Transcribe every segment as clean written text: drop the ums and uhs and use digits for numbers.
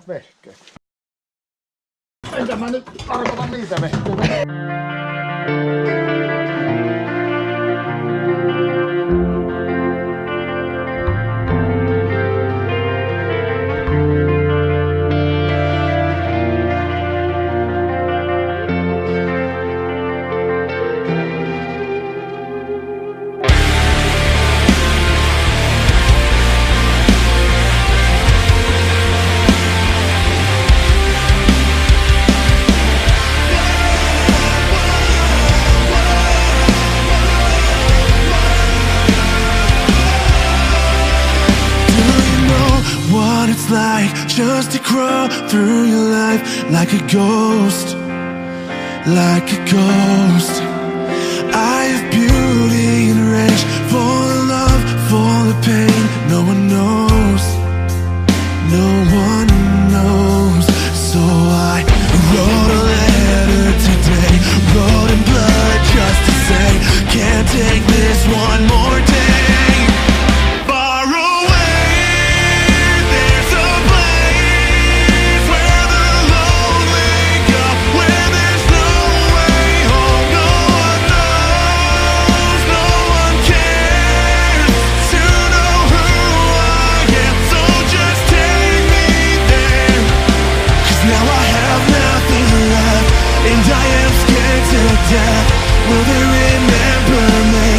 vehkeet. Enkä mä nyt tarkoita niitä vehkeitä. Like just to crawl through your life like a ghost, like a ghost. I have beauty and rage, full of love, full of pain. No one knows, no one knows. So I wrote a letter today, wrote in blood just to say, can't take this one more day. Will they remember me?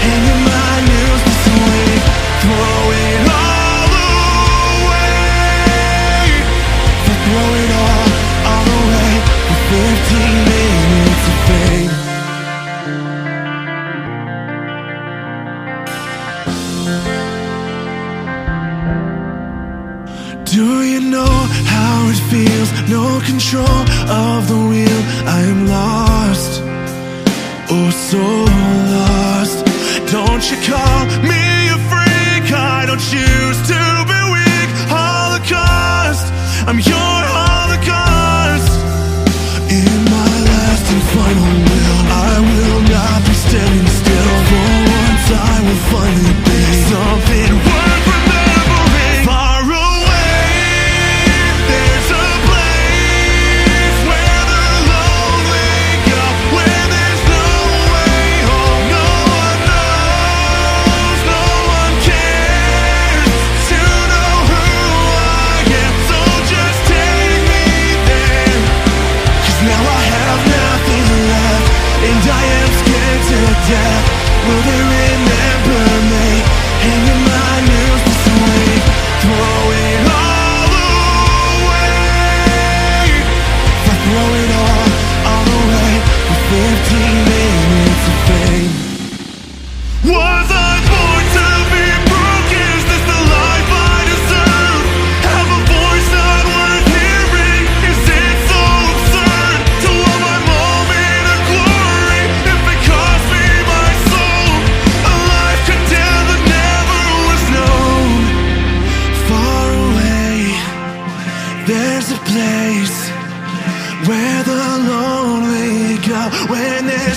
Hanging my news this week, throw it all away. Throw it all away for 15 minutes of fame. Do you know how it feels? No control of the wheel. I am lost. Oh, so lost. Don't you call me a freak? I don't choose to be weak. Holocaust, I'm your Holocaust. In my last and final will, I will not be standing still. For once I will finally be something worth remembering. Far away, there's a place where the lonely go, where there's no death. Will they remember me? Hanging my news this week, throw it all away. Throw it all away for 15 minutes of fame. Was I born to be broken? Is this the life I deserve? Have a voice not worth hearing? Is it so absurd to want my moment of glory? If it cost me my soul, a life condemned that never was known. Far away, there's a place where the lonely go, when there's